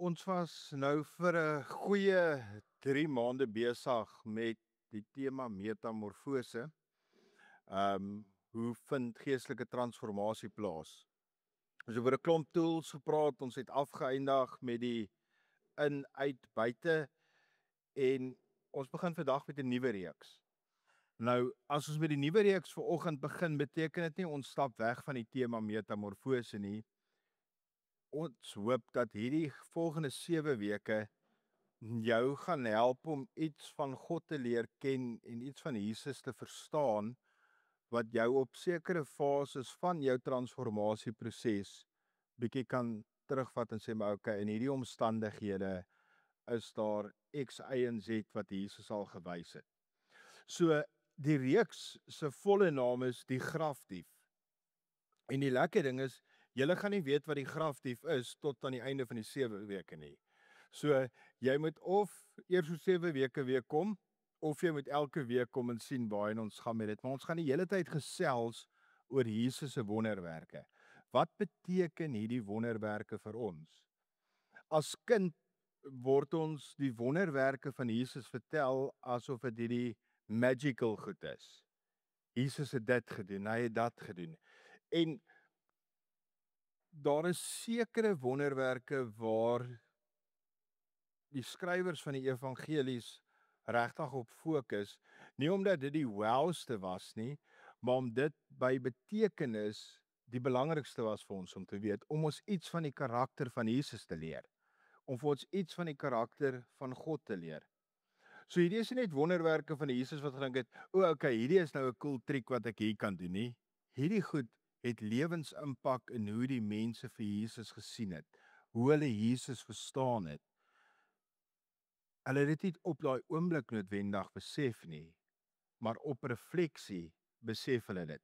Ons was nou vir 'n goeie 3 maande besig met die tema metamorfose. Hoe vind geestelike transformasie plaas? Ons het oor 'n klomp tools gepraat, ons het afgeëindig met die in, uit, buite en ons begin vandag met 'n nuwe reeks. Nou, as ons met die nuwe reeks vanoggend begin, beteken dit nie ons stap weg van die tema metamorfose nie. Ons hoop dat hierdie volgende 7 weke jou gaan help om iets van God te leer ken en iets van Jesus te verstaan wat jou op sekere fases van jou transformasieproses bietjie kan terugvat en sê maar okay, in hierdie omstandighede is daar X, Y en Z wat Jesus al gewys het. So die reeks se volle naam is Die Grafdief. En die lekker ding is, julle gaan nie weet wat die grafdief is tot aan die einde van die 7 weke nie. So jy moet of eers so 7 weke weer kom, of jy moet elke week kom en sien waar ons gaan met dit. Maar ons gaan die hele tyd gesels oor Jesus se wonderwerke. Wat beteken hierdie wonderwerke vir ons? As kind word ons die wonderwerke van Jesus vertel asof dit hierdie magical goed is. Jesus het dit gedoen, hy het dat gedoen. En daar is sekere wonderwerke waar die skrywers van die evangelies regtig op fokus, nie omdat dit die wowste was nie, maar om dit by betekenis die belangrikste was vir ons om te weet, om ons iets van die karakter van Jesus te leer, om vir ons iets van die karakter van God te leer. So hierdie is nie net wonderwerke van Jesus wat gedink het, okay, hierdie is nou 'n cool triek wat ek hier kan doen nie. Hierdie goed het lewensimpak in hoe die mense vir Jesus gesien het, hoe hulle Jesus verstaan het. Hulle het dit nie op daai oomblik noodwendig besef nie, maar op refleksie besef hulle dit.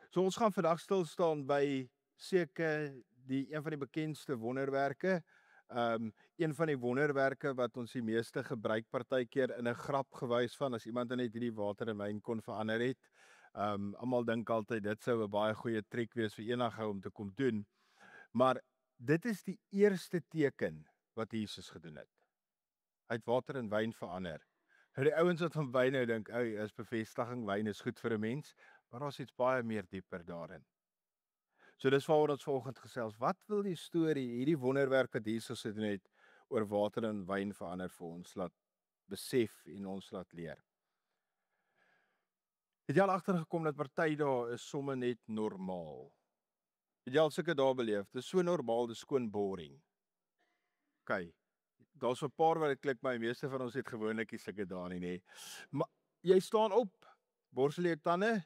So ons gaan vandag stil staan by seker een van die bekendste wonderwerke. Een van die wonderwerke wat ons die meeste gebruik partykeer in 'n grap gewys van as iemand net hierdie water in wyn kon verander het. Almal dink altyd dit sou 'n baie goeie triek wees vir enige ou om te kom doen. Maar dit is die eerste teken wat Jesus gedoen het. Hy het water in wyn verander. Nou die ouens wat van wyn nou dink, is bevestiging, wyn is goed vir 'n mens, maar daar's iets baie meer dieper daarin. So dis waaroor ons vanoggend gesels. Wat wil die storie, hierdie wonderwerk wat Jesus gedoen het oor water in wyn verander vir ons laat besef en ons laat leer? Het jy al agtergekom dat party dae is sommer net normaal? Het jy al sulke dae beleef? Dit is so normaal, dis skoon boring. Okay. Daar's 'n paar wat dit klik, maar die meeste van ons het gewoonlik nie sulke dae nie, nê. Maar jy staan op, borsel jou tande,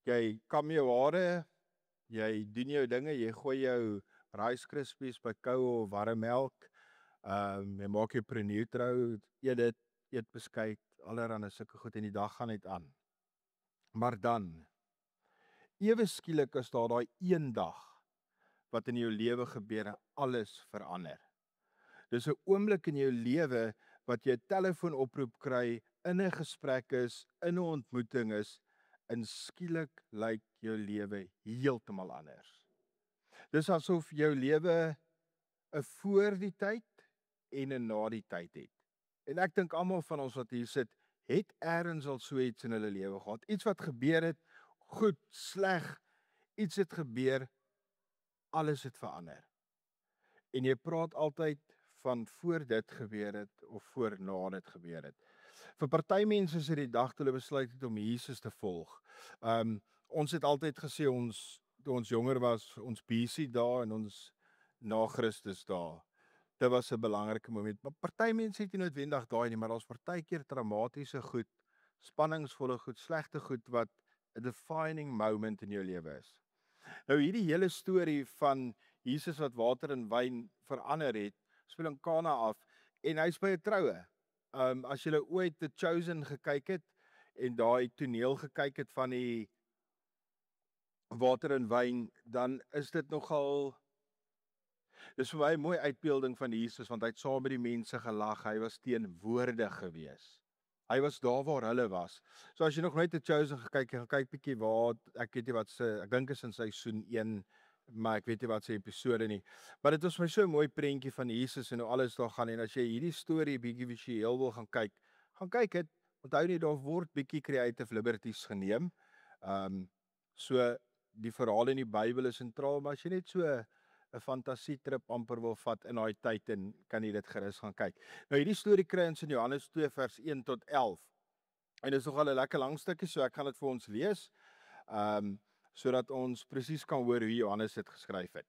jy kam jou hare, jy doen jou dinge, jy gooi jou Rice Krispies by koue of warm melk, jy maak jou preneutro, eet beskuit, allerhande sulke goed en die dag gaan net aan. Maar dan, ewe skielik is daar daai een dag wat in jou lewe gebeur en alles verander. Dis 'n oomblik in jou lewe wat jy 'n telefoonoproep kry, in 'n gesprek is, in 'n ontmoeting is, en skielik lyk jou lewe heeltemal anders. Dis asof jou lewe 'n voor die tyd en 'n na die tyd het. En ek dink almal van ons wat hier sit, het eers al so iets in hulle lewe gehad. Iets wat gebeur het, goed, sleg, iets het gebeur, alles het verander. En jy praat altyd van voor dit gebeur het of voor na dit gebeur het. Vir party mense is dit die dag toe hulle besluit het om Jesus te volg. Ons het altyd gesê toe ons jonger was, ons BC dae en ons na Christus dae. Dit was 'n belangrike moment. Maar party mense het nie noodwendig daai nie, maar daar's partykeer traumatiese goed, spanningsvolle goed, slegte goed wat 'n defining moment in jou lewe is. Nou hierdie hele storie van Jesus wat water in wyn verander het, speel in Kana af en hy's by 'n troue. As jy ooit The Chosen gekyk het en daai toneel gekyk het van die water in wyn, dan is dit nogal, dis vir my 'n mooi uitbeelding van Jesus, want hy het saam met die mense gelag, hy was teenwoordig gewees. Hy was daar waar hulle was. So as jy nog nooit The Chosen gekyk het, kyk bietjie waar, ek weet nie wat se, ek dink is in seisoen 1, maar ek weet nie wat sy episode nie. Maar dit was my so 'n mooi prentjie van Jesus en hoe alles daar gaan, en as jy hierdie storie bietjie visueel wil gaan kyk dit. Onthou nie, daar word bietjie creative liberties geneem. So die verhaal in die Bybel is sentraal, maar as jy net so 'n fantasietrip amper wil vat in daai tyd, en kan jy dit gerus gaan kyk. Nou hierdie storie kry ons in Johannes 2 vers 1 tot 11. En dit is nogal 'n lekker lang stukkie, so ek gaan dit vir ons lees. Sodat ons presies kan hoor hoe Johannes dit geskryf het.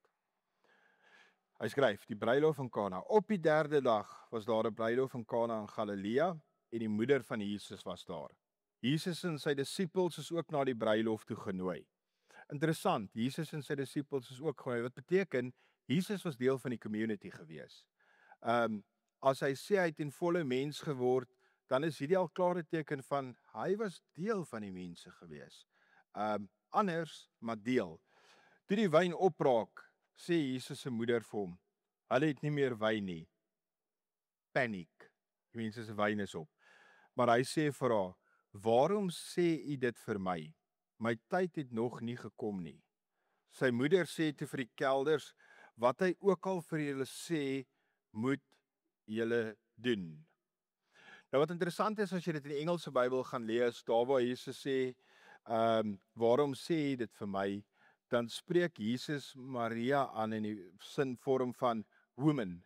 Hy skryf: die bruilof van Kana. Op die 3de dag was daar 'n bruilof in Kana in Galilea, en die moeder van Jesus was daar. Jesus en sy disippels is ook na die bruilof toe genooi. Interessant, Jesus en sy disippels is ook genooi. Wat beteken, Jesus was deel van die community gewees. As hy sê hy het in volle mens geword, dan is hierdie al klare teken van, hy was deel van die mense gewees. Anders, maar deel. Toe die wyn opraak, sê Jesus se moeder vir hom, hulle het nie meer wyn nie. Paniek. Die mense se wyn is op. Maar hy sê vir haar, waarom sê u dit vir my? My tyd het nog nie gekom nie. Sy moeder sê toe vir die kelders, wat hy ook al vir julle sê, moet julle doen. Nou wat interessant is, as jy dit in die Engelse Bybel gaan lees, daar waar Jesus sê, waarom sê jy dit vir my? Dan spreek Jesus Maria aan in die sinvorm van woman.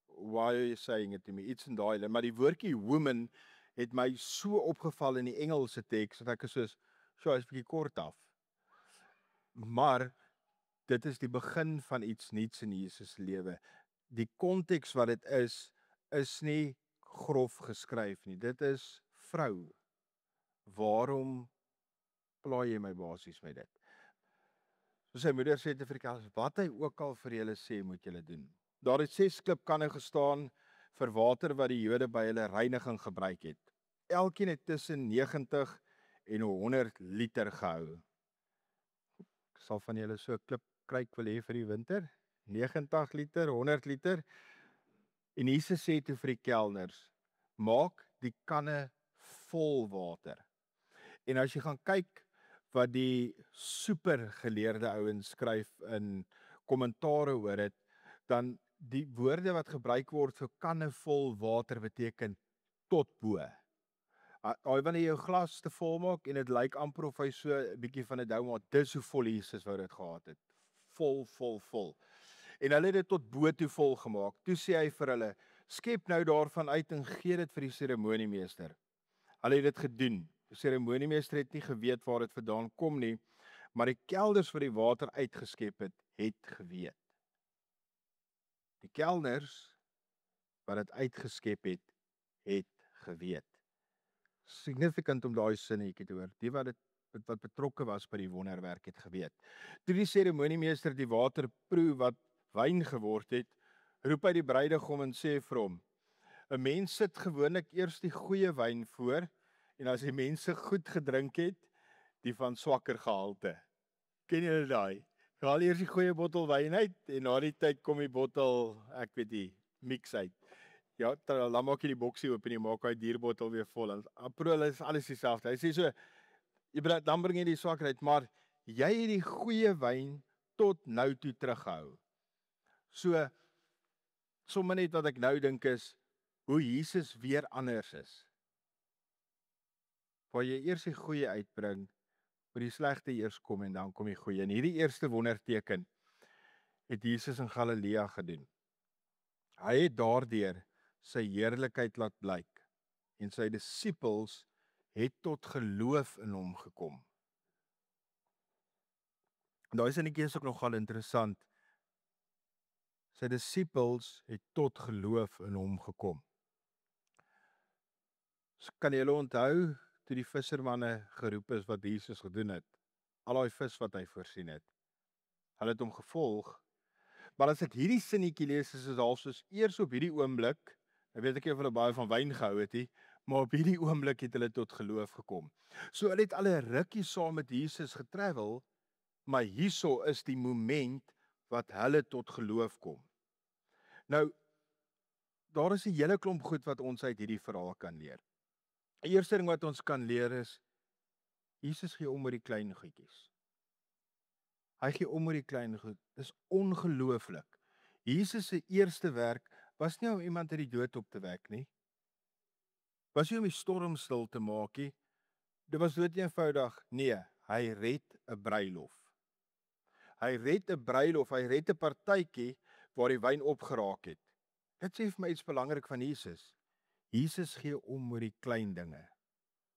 Why are you saying it to me? Iets in daai, maar die woordjie woman het my so opgeval in die Engelse teks, dat ek is soos, so is bietjie kort af. Maar dit is die begin van iets nuuts in Jesus se lewe. Die konteks wat dit is nie grof geskryf nie. Dit is vrou. Waarom plaai jy my basies met dit? So sy moeder sê te vir die kelders, wat hy ook al vir julle sê, moet julle doen. Daar het 6 klipkanne gestaan vir water wat die Jode by hulle reiniging gebruik het. Elkeen het tussen 90 en 100 liter gehou. Ek sal van julle so 'n klipkruik wil hê vir die winter. 90 liter, 100 liter. En Jesus sê toe vir die kelners, maak die kanne vol water. En as jy gaan kyk wat die supergeleerde ouens skryf in kommentare oor dit, dan die woorde wat gebruik word vir kanne vol water beteken tot bo. Wanneer jy jou glas te vol maak en dit lyk amper of hy so 'n bietjie van 'n dou maar, dis hoe vol Jesus wou dit gehad het. Vol. En hulle het dit tot bo toe vol gemaak. Toe sê hy vir hulle, skep nou daarvan uit en gee dit vir die seremoniemeester. Hulle het dit gedoen. Die seremoniemeester het nie geweet waar dit vandaan kom nie, maar die kelders wat die water uitgeskep het geweet. Die kelners wat dit uitgeskep het geweet. Significant om daai sinnetjie te hoor. Die wat betrokke was by die wonderwerk het geweet. Toe die seremoniemeester die water proe wat wyn geword het, roep hy die bruidegom en sê vir hom, 'n mens sit gewoonlik eers die goeie wyn voor, en as die mense goed gedrink het, die van swakker gehalte. Ken julle daai? Haal eers die goeie bottel wyn uit, en na die tyd kom die bottel, ek weet nie, mix uit. Ja, dan maak jy die boksie oop en jy maak hy dierbottel weer vol. En april is alles dieselfde. Hy sê so, dan bring jy die swakker uit, maar jy het die goeie wyn tot nou toe teruggehou. So, sommer net wat ek nou dink is, hoe Jesus weer anders is. Waar jy eers die goeie uitbring, waar die slegte eers kom en dan kom die goeie. En hierdie eerste wonderteken het Jesus in Galilea gedoen. Hy het daardeur sy heerlikheid laat blyk en sy disippels het tot geloof in hom gekom. Daai sinnetjie is ook nogal interessant. Sy disippels het tot geloof in hom gekom. So kan julle onthou toe die vissermanne geroep is wat Jesus gedoen het? Al daai vis wat hy voorsien het. Hulle het hom gevolg. Maar as ek hierdie sinnetjie lees, is dit half soos eers op hierdie oomblik, ek weet ek of hulle baie van wyn gehou het, maar op hierdie oomblik het hulle tot geloof gekom. So hulle het al 'n rukkie saam met Jesus getravel, maar hierso is die moment wat hulle tot geloof kom. Nou, daar is 'n hele klomp goed wat ons uit hierdie verhaal kan leer. Die eerste ding wat ons kan leer is, Jesus gee om met die klein goedjies. Hy gee om oor die klein goed. Dis ongelooflik. Jesus se eerste werk was nie om iemand uit die dood op te wek nie. Was nie om die storm stil te maak nie. Dit was dood eenvoudig. Nee, hy red 'n bruilof. Hy red 'n bruilof, hy red 'n partytjie waar die wyn opgeraak het. Dit sê vir my iets belangrik van Jesus. Jesus gee om oor die klein dinge.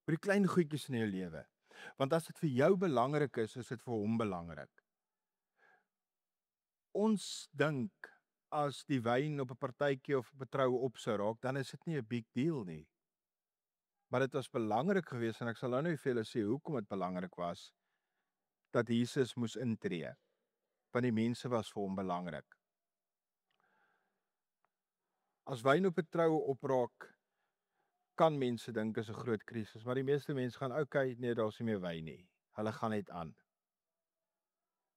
Oor die klein goedjies in jou lewe. Want as dit vir jou belangrik is dit vir hom belangrik. Ons dink as die wyn op 'n partytjie of 'n troue op sou raak, dan is dit nie 'n big deal nie. Maar dit was belangrik geweest en ek sal nou vir julle sê hoekom dit belangrik was dat Jesus moes intree. Want die mense was vir hom belangrik. As wyn op 'n troue opraak, kan mense dink is 'n groot krisis, maar die meeste mense gaan okay, nee, daar's nie meer wyn nie. Hulle gaan net aan.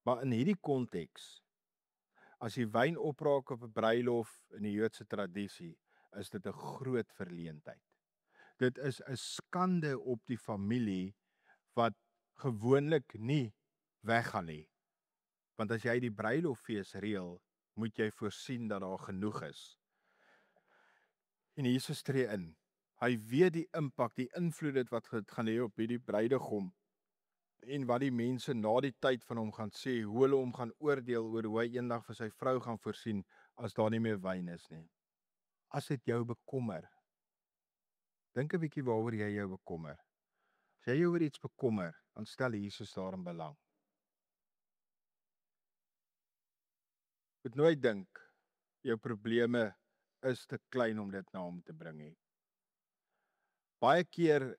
Maar in hierdie konteks, as die wyn opraak op 'n bruilof in die Joodse tradisie, is dit 'n groot verleentheid. Dit is 'n skande op die familie wat gewoonlik nie weggaan nie. Want as jy die bruiloffees reël, moet jy voorsien dat daar genoeg is. En Jesus tree in. Hy weet die impak, die invloed dit wat dit gaan hê op hierdie bruidegom en wat die mense na die tyd van hom gaan sê, hoe hulle hom gaan oordeel oor hoe hy eendag vir sy vrou gaan voorsien as daar nie meer wyn is nie. As dit jou bekommer, dink 'n bietjie waaroor jy jou bekommer. As jy jou oor iets bekommer, dan stel Jesus daarin belang. Moet nooit dink jou probleme is te klein om dit na hom te bring nie. Baie keer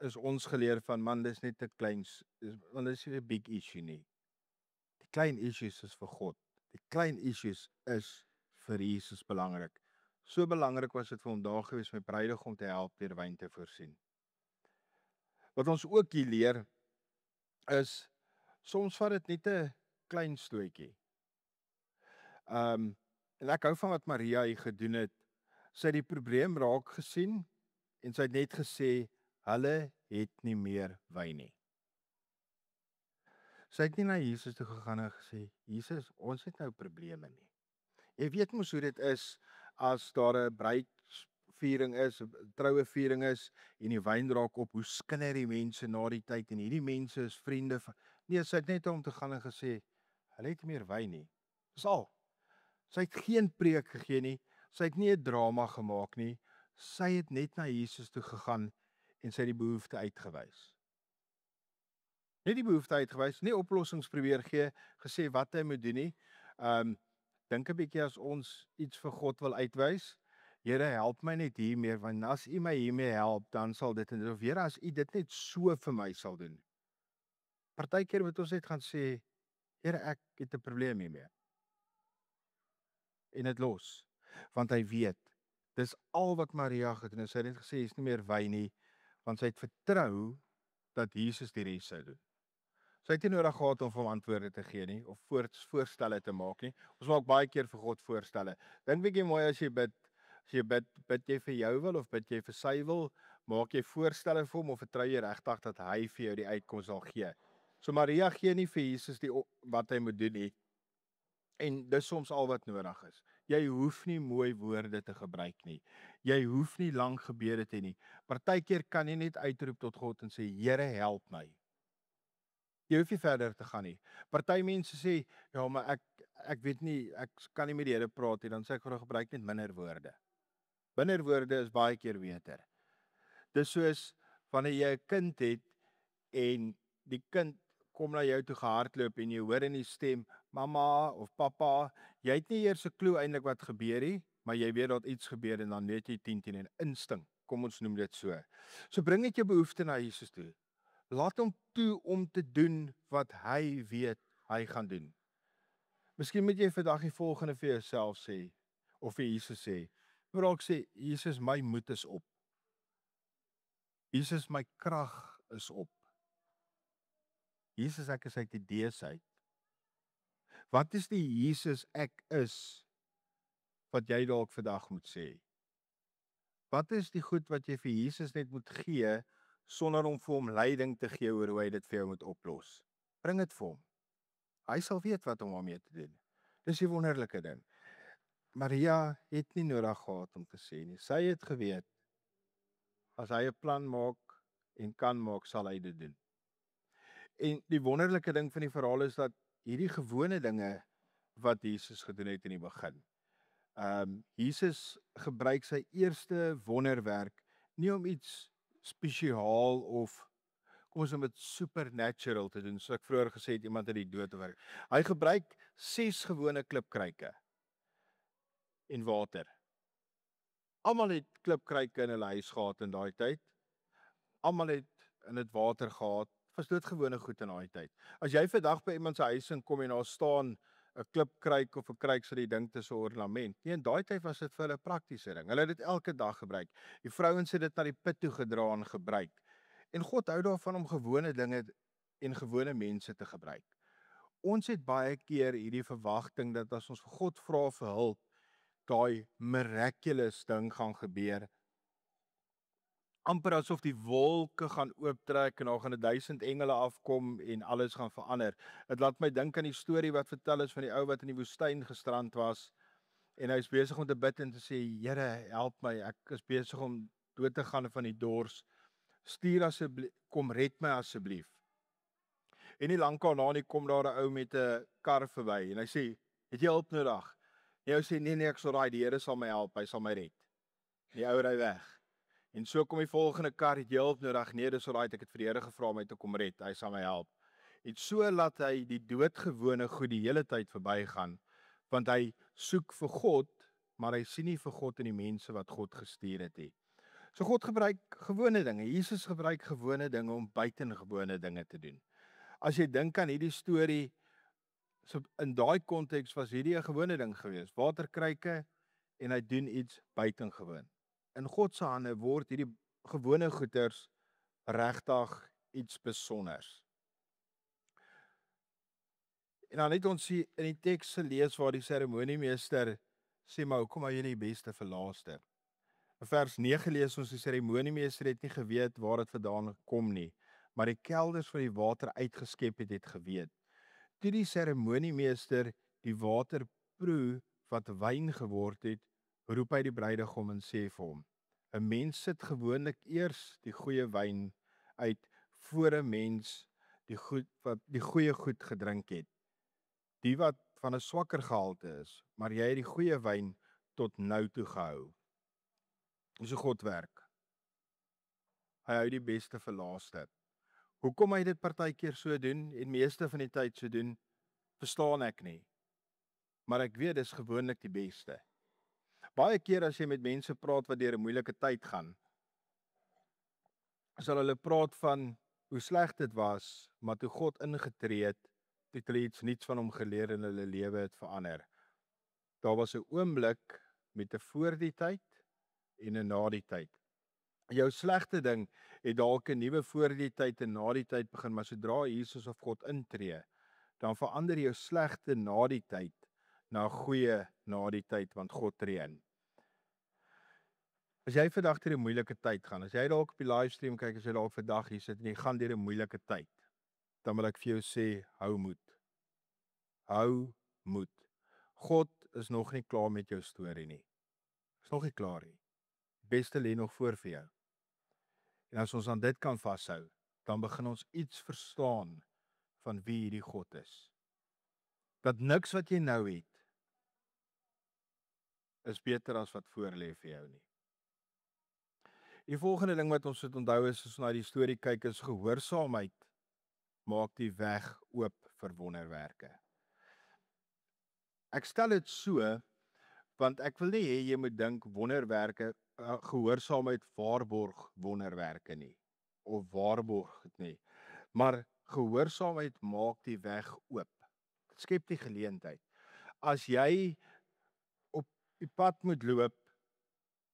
is ons geleer van man, dis net te klein, want dis nie 'n big issue nie. Die klein issues is vir God. Die klein issues is vir Jesus belangrik. So belangrik was dit vir hom daar gewees om die bruidegom te help deur wyn te voorsien. Wat ons ook hier leer is soms vat dit net 'n klein stootjie. En ek hou van wat Maria hier gedoen het. Sy het die probleem raak gesien en sy het net gesê hulle het nie meer wyn nie. Sy het nie na Jesus toe gegaan en gesê, Jesus, ons het nou probleme nie. Jy weet mos hoe dit is as daar 'n bruidsviering is, 'n troueviering is en die wyn raak op, hoe skinder die mense na die tyd en hierdie mense is vriende van. Nee, sy het net om te gaan en gesê, hulle het nie meer wyn nie. Dis al. Sy het geen preek gegee nie, sy het nie 'n drama gemaak nie, sy het net na Jesus toe gegaan en sy het die behoefte uitgewys. Nie die behoefte uitgewys, nie oplossings probeer gee, gesê wat hy moet doen nie. Dink 'n bietjie as ons iets vir God wil uitwys. Here, help my net hiermee, want as U my hiermee help, dan sal dit en dit. Of Here, as U dit net so vir my sal doen. Partykeer moet ons net gaan sê, Here, ek het 'n probleem hiermee. En dit los, want hy weet, dis al wat Maria gedoen het. Sy het net gesê, is nie meer wyn nie, want sy het vertrou dat Jesus die res sou doen. Sy het nie nodig gehad om vir hom antwoorde te gee nie, of voorstelle te maak nie. Ons maak baie keer vir God voorstelle. Dink bietjie mooi as jy bid. As jy bid jy vir jou wil, of bid jy vir sy wil, maak jy voorstelle vir hom, of vertrou jy regtig dat hy vir jou die uitkoms sal gee. So Maria gee nie vir Jesus wat hy moet doen nie. En dis soms al wat nodig is. Jy hoef nie mooi woorde te gebruik nie. Jy hoef nie lang gebede te hê nie. Partykeer kan jy net uitroep tot God en sê, Here, help my. Jy hoef nie verder te gaan nie. Party mense sê, ja, maar ek weet nie, ek kan nie met die Here praat nie, dan sê ek gebruik net minder woorde. Minder woorde is baie keer beter. Dis soos wanneer jy 'n kind het en die kind kom na jou toe gehardloop en jy hoor in die stem, mamma of pappa, jy het nie eers 'n klou eintlik wat gebeur nie, maar jy weet dat iets gebeur en dan weet jy 10 en instink. Kom ons noem dit so. So bring net jou behoefte na Jesus toe. Laat hom toe om te doen wat hy weet hy gaan doen. Miskien moet jy vandag die volgende vir jouself sê, of vir Jesus sê. Maar dalk sê, Jesus, my moed is op. Jesus, my krag is op. Jesus, ek is uit die idees uit. Wat is die Jesus ek is, wat jy dalk vandag moet sê? Wat is die goed wat jy vir Jesus net moet gee, sonder om vir hom leiding te gee oor hoe hy dit vir jou moet oplos? Bring dit vir hom. Hy sal weet wat om daarmee te doen. Dis die wonderlike ding. Maria het nie nodig gehad om te sê nie. Sy het geweet, as hy 'n plan maak en kan maak, sal hy dit doen. En die wonderlike ding van die verhaal is dat hierdie gewone dinge wat Jesus gedoen het in die begin. Jesus gebruik sy eerste wonderwerk nie om iets spesiaal of kom ons noem dit supernatural te doen. So ek vroeër gesê het iemand uit die dood te werk. Hy gebruik 6 gewone klipkruike en water. Almal het klipkruike in hulle huis gehad in daai tyd. Almal het in dit water gehad. Was doodgewone goed in daai tyd. As jy vandag by iemand se huis inkom en daar staan 'n klipkruik of 'n kruik sal jy dink dit is 'n ornament. Nee, in daai tyd was dit vir hulle 'n praktiese ding. Hulle het dit elke dag gebruik. Die vrouens het dit na die put toe gedra en gebruik. En God hou daarvan om gewone dinge en gewone mense te gebruik. Ons het baie keer hierdie verwagting dat as ons vir God vra vir hulp, daai miraculous ding gaan gebeur. Amper asof die wolke gaan ooptrek en daar gaan 1000 engele afkom en alles gaan verander. Dit laat my dink aan die storie wat vertel is van die ou wat in die woestyn gestrand was en hy is besig om te bid en te sê, Here, help my, ek is besig om dood te gaan van die dors. Stuur asseblief, kom red my asseblief. En nie lank daarna nie kom daar 'n ou met 'n kar verby en hy sê, het jy hulp nodig? Die ou sê, nee, ek sal raai, die Here sal my help, hy sal my red. Die ou ry weg. En so kom die volgende kar, het jy hulp nodig? Nee, dis alright, ek het vir die Here gevra om my te kom red, hy sal my help. En so laat hy die doodgewone goed die hele tyd verbygaan, want hy soek vir God, maar hy sien nie vir God in die mense wat God gestuur het nie. So God gebruik gewone dinge. Jesus gebruik gewone dinge om buitengewone dinge te doen. As jy dink aan hierdie storie, so in daai konteks was hierdie 'n gewone ding geweest. Waterkruike en hy doen iets buitengewoon. In God se hande word hierdie gewone goeders regtig iets besonders. En dan het ons in die teks gelees waar die seremoniemeester sê, maar hoekom hou jy die beste vir laaste? In vers 9 lees ons die seremoniemeester het nie geweet waar dit vandaan kom nie, maar die kelders van die water uitgeskep het geweet. Toe die seremoniemeester die water proe wat wyn geword het, roep hy die bruidegom en sê vir hom, 'n mens sit gewoonlik eers die goeie wyn uit voor 'n mens die goeie goed gedrink het. Die wat van 'n swakker gehalte is, maar jy het die goeie wyn tot nou toe gehou. Dis hoe God werk. Hy hou die beste vir laaste. Hoekom hy dit partykeer so doen en meeste van die tyd so doen, verstaan ek nie. Maar ek weet dis gewoonlik die beste. Baie keer as jy met mense praat wat deur 'n moeilike tyd gaan, sal hulle praat van hoe sleg dit was, maar toe God ingetree het hulle iets niets van hom geleer en hulle lewe het verander. Daar was 'n oomblik met 'n voor die tyd en 'n na die tyd. Jou slegte ding het dalk 'n nuwe voor die tyd en na die tyd begin, maar sodra Jesus of God intree, dan verander jou slegte na die tyd na 'n goeie na die tyd, want God tree in. As jy vandag deur 'n moeilike tyd gaan, as jy dalk op die livestream kyk, as jy dalk vandag hier sit en jy gaan deur 'n moeilike tyd, dan wil ek vir jou sê, hou moed. Hou moed. God is nog nie klaar met jou storie nie. Is nog nie klaar nie. Die beste lê nog voor vir jou. En as ons aan dit kan vashou, dan begin ons iets verstaan van wie hierdie God is. Dat niks wat jy nou het, is beter as wat voor lê vir jou nie. Die volgende ding wat ons moet onthou is, as ons na die storie kyk, is gehoorsaamheid maak die weg oop vir wonderwerke. Ek stel dit so, want ek wil nie hê jy moet dink wonderwerke, gehoorsaamheid waarborg wonderwerke nie, of waarborg dit nie, maar gehoorsaamheid maak die weg oop. Dit skep die geleentheid. As jy op die pad moet loop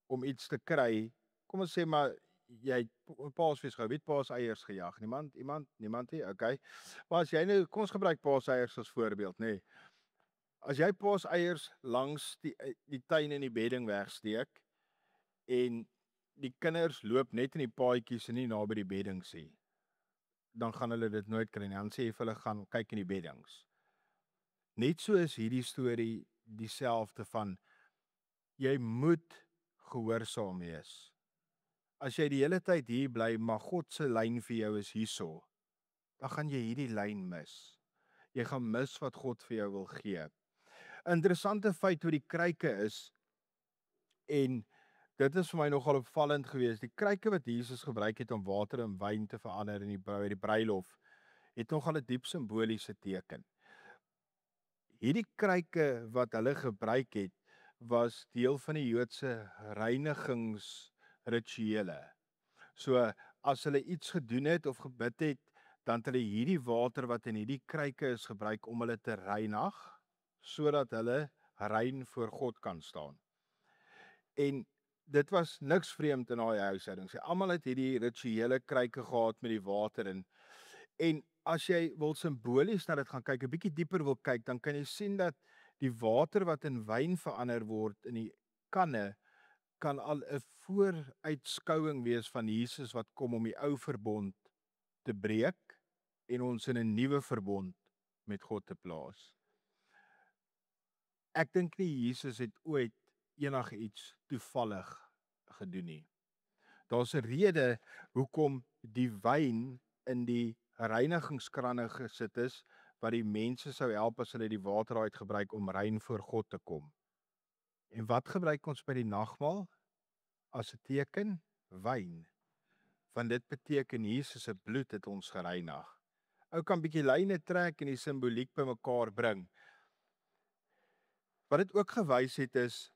om iets te kry, kom ons sê maar, jy het paasfees gehou, wie het paaseiers gejag? Niemand nie, okay. Maar as jy nou, kom ons gebruik paaseiers as voorbeeld, nê. As jy paaseiers langs die tuin en die bedding wegsteek, en die kinders loop net in die paadjies en nie naby die beddings nie, dan gaan hulle dit nooit kry nie. Dan sê jy vir hulle gaan kyk in die beddings. Net so is hierdie storie dieselfde van, jy moet gehoorsaam wees. As jy die hele tyd hier bly, maar God se lyn vir jou is hierso, dan gaan jy hierdie lyn mis. Jy gaan mis wat God vir jou wil gee. 'n Interessante feit oor die kruike is, en dit is vir my nogal opvallend geweest, die kruike wat Jesus gebruik het om water in wyn te verander in die bruilof, het nogal 'n diep simboliese teken. Hierdie kruike wat hulle gebruik het, was deel van die Joodse reinigingsrituele. So as hulle iets gedoen het of gebid het, dan het hulle hierdie water wat in hierdie kruike is gebruik om hulle te reinig, sodat hulle rein voor God kan staan. En dit was niks vreemd in daai huishoudings. Almal het hierdie rituele kruike gehad met die water in. En as jy wil simbolies na dit gaan kyk, 'n bietjie dieper wil kyk, dan kan jy sien dat die water wat in wyn verander word in die kanne kan al 'n vooruitskouing wees van Jesus wat kom om die ou verbond te breek en ons in 'n nuwe verbond met God te plaas. Ek dink nie Jesus het ooit enigiets toevallig gedoen nie. Daar's 'n rede hoekom die wyn in die reinigingskranne gesit is, wat die mense sou help as hulle die water uit gebruik om rein voor God te kom. En wat gebruik ons by die nagmaal as 'n teken? Wyn. Want dit beteken Jesus se bloed het ons gereinig. Ou kan bietjie lyne trek en die simboliek bymekaar bring. Wat dit ook gewys het is,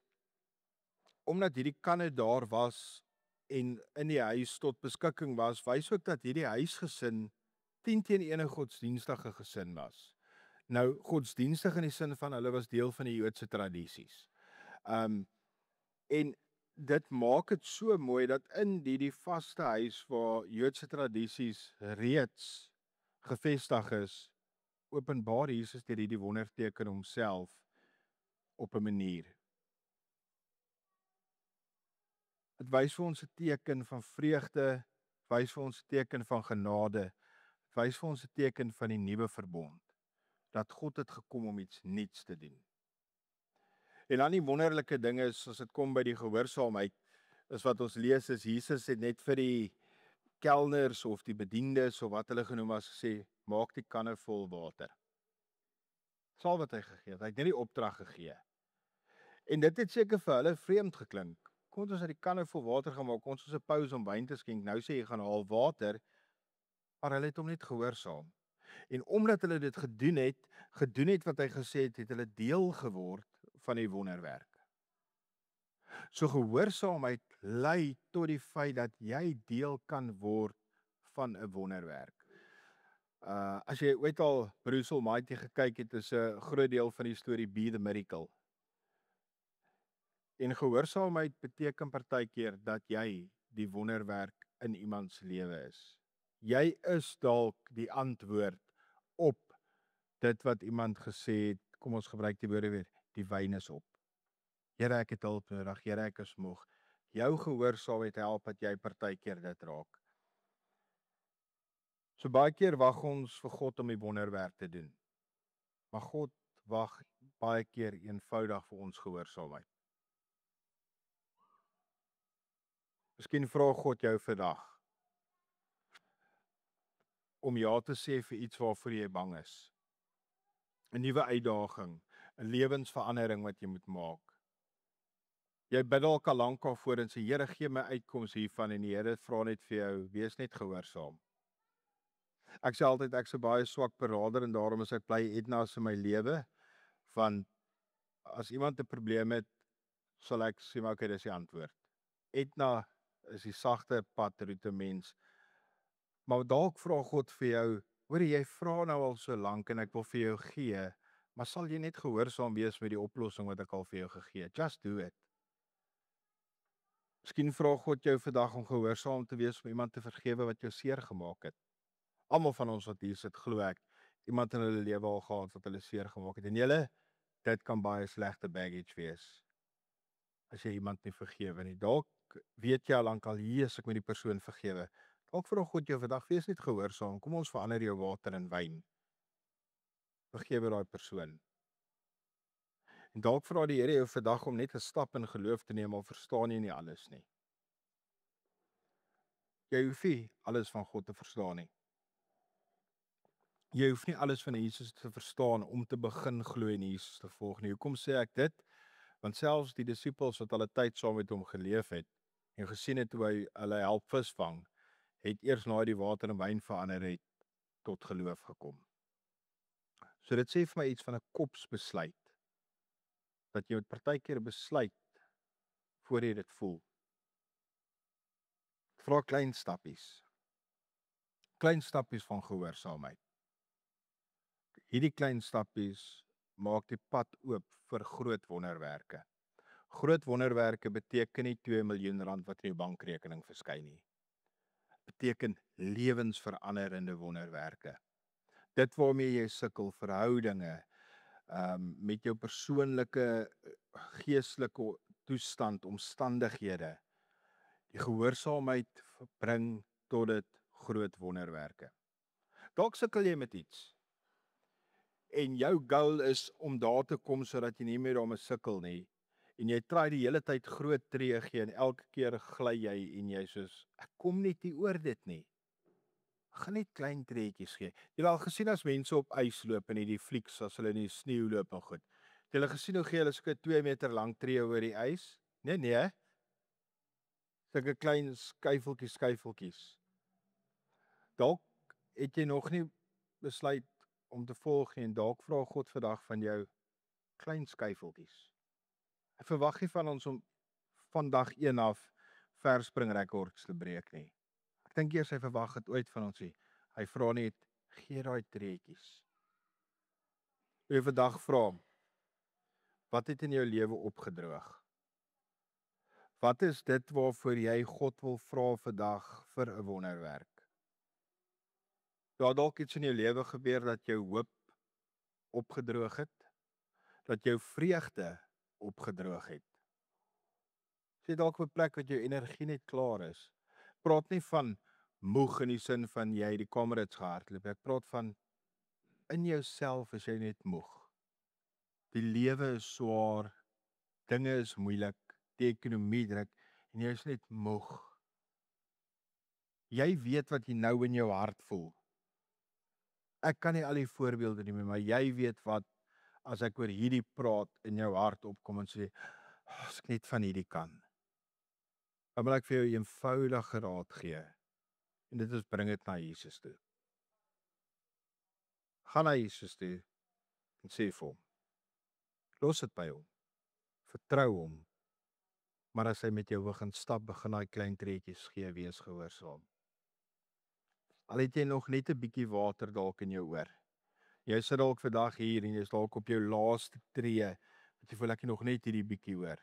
omdat hierdie kanne daar was en in die huis tot beskikking was, wys ook dat hierdie huisgesin 10 teen 1 godsdienstige gesin was. Nou, godsdienstig in die sin van hulle was deel van die Joodse tradisies. En dit maak dit so mooi dat in die vaste huis waar Joodse tradisies reeds gevestig is, openbaar Jesus deur hierdie wonderteken homself op 'n manier. Dit wys vir ons 'n teken van vreugde, wys vir ons 'n teken van genade, wys vir ons 'n teken van die nuwe verbond, dat God het gekom om iets nuuts te doen. En dan die wonderlike ding is, as dit kom by die gehoorsaamheid, is wat ons lees is, Jesus het net vir die kelners of die bediendes of wat hulle genoem as gesê, maak die kanne vol water. Dis al wat hy gegee het, hy het net die opdrag gegee. En dit het seker vir hulle vreemd geklink. Kom ons het die kanne vol water gemaak, ons is 'n pause om wyn te skenk, nou sê jy gaan haal water, maar hulle het hom net gehoorsaam. En omdat hulle dit gedoen het wat hy gesê het, het hulle deel geword van die wonderwerk. So gehoorsaamheid lei tot die feit dat jy deel kan word van 'n wonderwerk. As jy ooit al Bruce Almighty gekyk het, is 'n groot deel van die storie Be the Miracle. En gehoorsaamheid beteken partykeer dat jy die wonderwerk in iemand se lewe is. Jy is dalk die antwoord op dit wat iemand gesê het, kom ons gebruik die woorde weer, die wyn is op. Here, ek het hulp nodig, Here, ek is moeg. Jou gehoorsaamheid help dat jy partykeer dit raak. So baie keer wag ons vir God om die wonderwerk te doen. Maar God wag baie keer eenvoudig vir ons gehoorsaamheid. Miskien vra God jou vandag om ja te sê vir iets waarvoor jy bang is. 'n Nuwe uitdaging, 'n lewensverandering wat jy moet maak. Jy bid dalk al lank daarvoor en sê, Here, gee my uitkoms hiervan, en die Here vra net vir jou, wees net gehoorsaam. Ek sê altyd ek's 'n baie swak beraader en daarom is ek bly Edna in my lewe, van as iemand 'n probleem het, sal ek sê maar okay, dis die antwoord. Edna is die sagte padroete mens. Maar dalk vra God vir jou, hoor jy vra nou al so lank en ek wil vir jou gee, maar sal jy net gehoorsaam wees met die oplossing wat ek al vir jou gegee het? Just do it. Miskien vra God jou vandag om gehoorsaam te wees om iemand te vergewe wat jou seer gemaak het. Almal van ons wat hier sit, glo ek, iemand in hulle lewe al gehad wat hulle seer gemaak het. En julle, dit kan baie slegte baggage wees as jy iemand nie vergewe nie. Dalk weet jy al lank al, Jesus, ek moet die persoon vergewe. Dalk vra God jou vandag, wees net gehoorsaam. Kom ons verander jou water in wyn. Vergewe daai persoon. En dalk vra die Here jou vandag om net 'n stap in geloof te neem, al verstaan jy nie alles nie. Jy hoef nie alles van God te verstaan nie. Jy hoef nie alles van Jesus te verstaan om te begin glo in Jesus te volg nie. Hoekom sê ek dit? Want selfs die disippels wat al 'n tyd saam met hom geleef het en gesien het hoe hy hulle help visvang, het eers na die water in wyn verander het tot geloof gekom. So dit sê vir my iets van 'n kopsbesluit, dat jy met partykeer besluit voor jy dit voel. Vra klein stappies. Klein stappies van gehoorsaamheid. Hierdie klein stappies maak die pad oop vir groot wonderwerke. Groot wonderwerke beteken nie 2 miljoen rand wat in jou bankrekening verskyn nie. Beteken lewensveranderende wonderwerke. Dit waarmee jy sukkel, verhoudinge, met jou persoonlike geestelike toestand, omstandighede. Die gehoorsaamheid bring tot dit groot wonderwerke. Dalk sukkel jy met iets. En jou goal is om daar te kom sodat jy nie meer daarmee sukkel nie. En jy try die hele tyd groot tree gee en elke keer gly jy en jy soos ek kom net nie oor dit nie. Gaan net klein treetjies gee. Jy het al gesien as mense op ys loop in hierdie flieks as hulle in die sneeu loop en goed. Het jy gesien hoe gee hulle so 2 meter lank tree oor die ys? Nee. Sulke klein skuifeltjies. Dalk het jy nog nie besluit om te volg en dalk vra God vandag van jou klein skuifeltjies. Hy verwag nie van ons om van dag 1 af verspringrekords te breek nie. Ek dink eers hy verwag het ooit van ons nie. Hy vra net gee daai treetjies. Jy vandag vra, wat het in jou lewe opgedroog? Wat is dit waarvoor jy God wil vra vandag vir 'n wonderwerk? Daar dalk iets in jou lewe gebeur dat jou hoop opgedroog het, dat jou vreugde opgedroog het. Jy dalk op 'n plek wat jou energie net klaar is. Praat nie van moeg in die sin van jy die Comrades gehardloop. Ek praat van in jouself is jy net moeg. Die lewe is swaar, dinge is moeilik, die ekonomie druk en jy is net moeg. Jy weet wat jy nou in jou hart voel. Ek kan nie al die voorbeelde noem, maar jy weet wat as ek oor hierdie praat in jou hart opkom en sê, as ek net van hierdie kan. Dan wil ek vir jou 'n eenvoudige raad gee. En dit is bring dit na Jesus toe. Gaan na Jesus toe en sê vir hom. Los dit by hom. Vertrou hom. Maar as hy met jou begin stap, begin daai klein treetjies gee, wees gehoorsaam. Al het jy nog net 'n bietjie water dalk in jou oor. Jy sit dalk vandag hier en jy's dalk op jou laaste tree, want jy voel ek nog net hierdie bietjie hoor.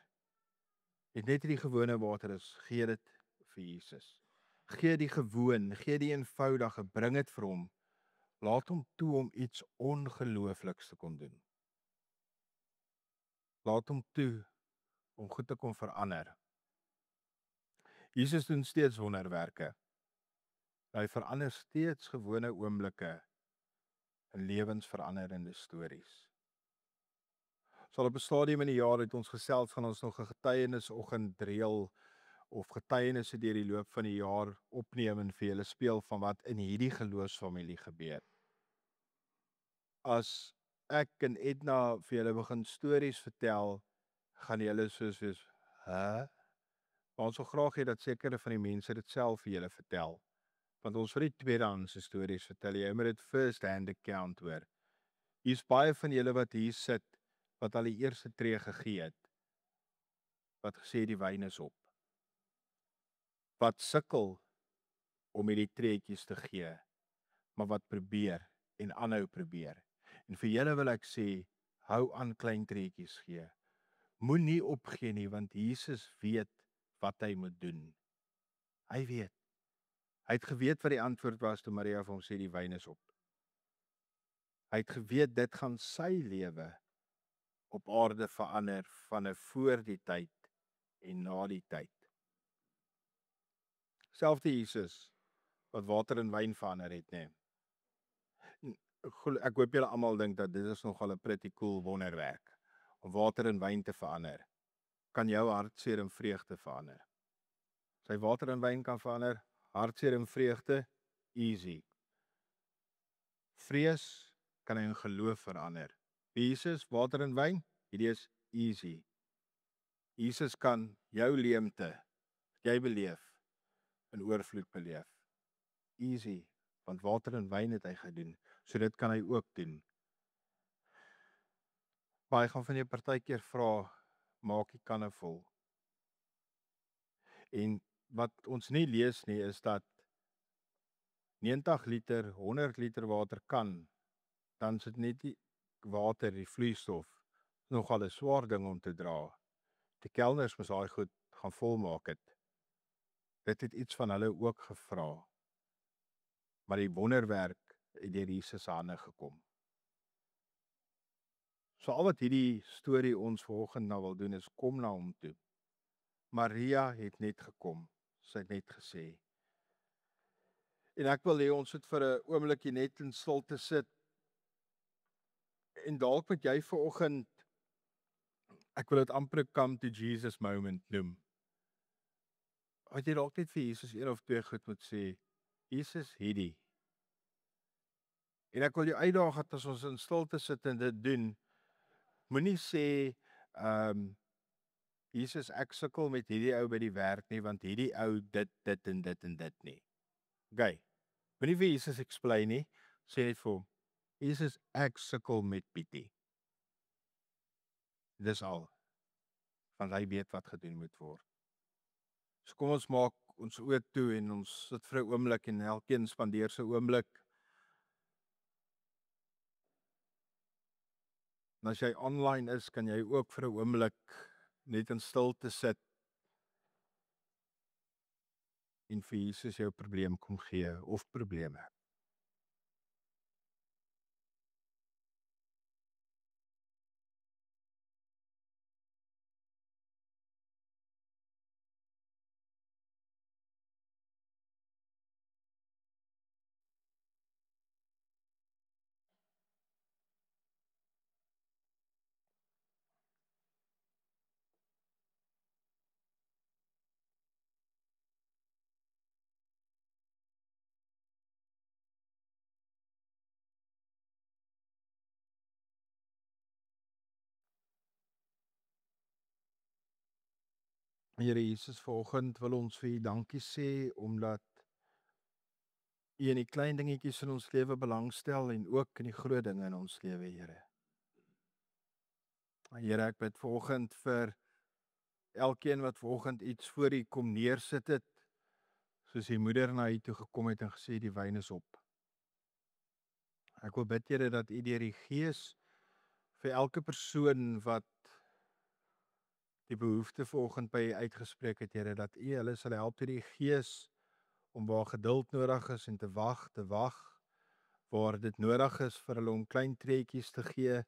Jy het net hierdie gewone water is, gee dit vir Jesus. Gee die gewoon, gee die eenvoudige, bring dit vir hom. Laat hom toe om iets ongeloofliks te kon doen. Laat hom toe om goed te kon verander. Jesus doen steeds wonderwerke. Hy verander steeds gewone oomblikke in lewensveranderende stories. Sal op 'n stadium in die jaar het ons gesels gaan ons nog 'n getuienisoggend reël of getuienisse deur die loop van die jaar opneem en vir julle speel van wat in hierdie geloofsfamilie gebeur. As ek en Edna vir julle begin stories vertel, gaan julle soos wees, "Hæ?" Maar ons wil graag hê dat sekere van die mense dit self vir julle vertel. Want ons wil nie tweedehandse stories vertel, jy moet dit first hand account hoor. Hier's baie van julle wat hier sit, wat al die eerste tree gegee het, wat gesê die wyn is op. Wat sukkel om hierdie treetjies te gee, maar wat probeer en aanhou probeer. En vir julle wil ek sê, hou aan klein treetjies gee. Moenie opgee nie, want Jesus weet wat hy moet doen. Hy weet. Hy het geweet wat die antwoord was toe Maria vir hom sê die wyn is op. Hy het geweet dit gaan sy lewe op aarde verander van 'n voor die tyd en na die tyd. Selfde Jesus wat water in wyn verander het, nê. Ek hoop julle almal dink dat dit is nogal 'n pretty cool wonderwerk om water in wyn te verander, kan jou hartseer in vreugde verander. As hy water in wyn kan verander, hartseer in vreugde, easy. Vrees kan hy in geloof verander. Jesus, water in wyn, hierdie is easy. Jesus kan jou leemte, wat jy beleef, in oorvloed beleef. Easy, want water in wyn het hy gedoen, so dit kan hy ook doen. Maar hy gaan van jou partykeer vra, maak die kanne vol. En wat ons nie lees nie, is dat 90 liter, 100 liter water kan, dan sit net die water, die vloeistof, nogal 'n swaar ding om te dra. Die kelners moes daai goed gaan volmaak het. Dit het iets van hulle ook gevra. Maar die wonderwerk het deur Jesus se hande gekom. So al wat hierdie storie ons vanoggend nou wil doen is kom na hom toe. Maria het net gekom. Sy het net gesê. En ek wil hê ons moet vir 'n oombliekie net in stilte sit. En dalk moet jy vanoggend, ek wil dit amper 'n come to Jesus moment noem. Wat jy dalk net vir Jesus een of twee goed moet sê. Jesus, hierdie. En ek wil jou uitdaag dat as ons in stilte sit en dit doen, moenie sê, Jesus, ek sukkel met hierdie ou by die werk nie, want hierdie ou dit en dit nie. Okay. Moenie vir Jesus explain nie, sê net vir hom, Jesus, ek sukkel met Pietie. Dis al, want hy weet wat gedoen moet word. So kom ons maak ons oë toe en ons sit vir 'n oomblik en elkeen spandeer sy oomblik. En as jy online is, kan jy ook vir 'n oomblik net in stilte sit en vir Jesus jou probleem kom gee of probleme. Here Jesus, vanoggend wil ons vir U dankie sê omdat U in die klein dingetjies in ons lewe belangstel en ook in die groot dinge in ons lewe, Here. Here, ek bid vanoggend vir elkeen wat vanoggend iets voor U kom neersit het, soos die moeder na U toe gekom het en gesê die wyn is op. Ek wil bid, Here, dat U deur die Gees vir elke persoon wat die behoefte vanoggend by U uitgespreek het, Here, dat U hulle sal help deur die Gees om waar geduld nodig is en te wag, waar dit nodig is vir hulle om klein treetjies te gee,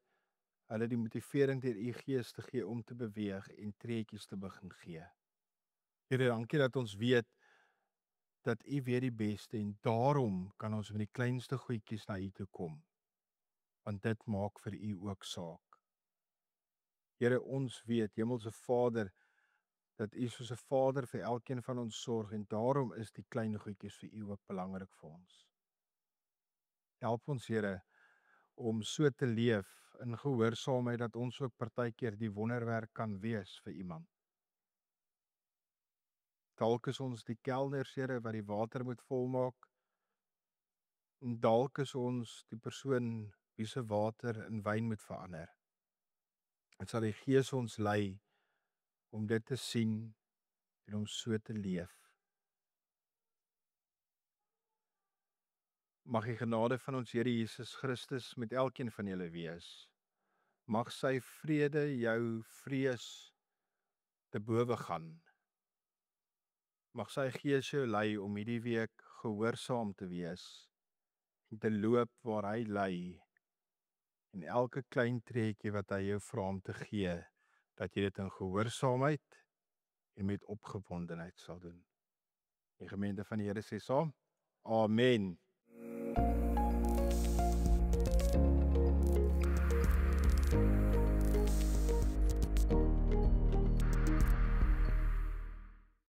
hulle die motivering deur U Gees te gee om te beweeg en treetjies te begin gee. Here, dankie dat ons weet dat U weet die beste en daarom kan ons met die kleinste goedjies na U toe kom. Want dit maak vir U ook saak. Here, ons weet, Hemelse Vader, dat U soos 'n Vader vir elkeen van ons sorg en daarom is die klein goedjies vir U ook belangrik vir ons. Help ons, Here, om so te leef in gehoorsaamheid dat ons ook partykeer die wonderwerk kan wees vir iemand. Dalk is ons die kelners, Here, wat die water moet volmaak. En dalk is ons die persoon wie se water in wyn moet verander. En sal die Gees ons lei om dit te sien en om so te leef. Mag die genade van ons Here Jesus Christus met elkeen van julle wees. Mag sy vrede jou vrees te bowe gaan. Mag sy Gees jou lei om hierdie week gehoorsaam te wees en te loop waar hy lei en elke klein treetjie wat hy jou vra om te gee, dat jy dit in gehoorsaamheid en met opgewondenheid sal doen. Die gemeente van die Here sê saam, Amen.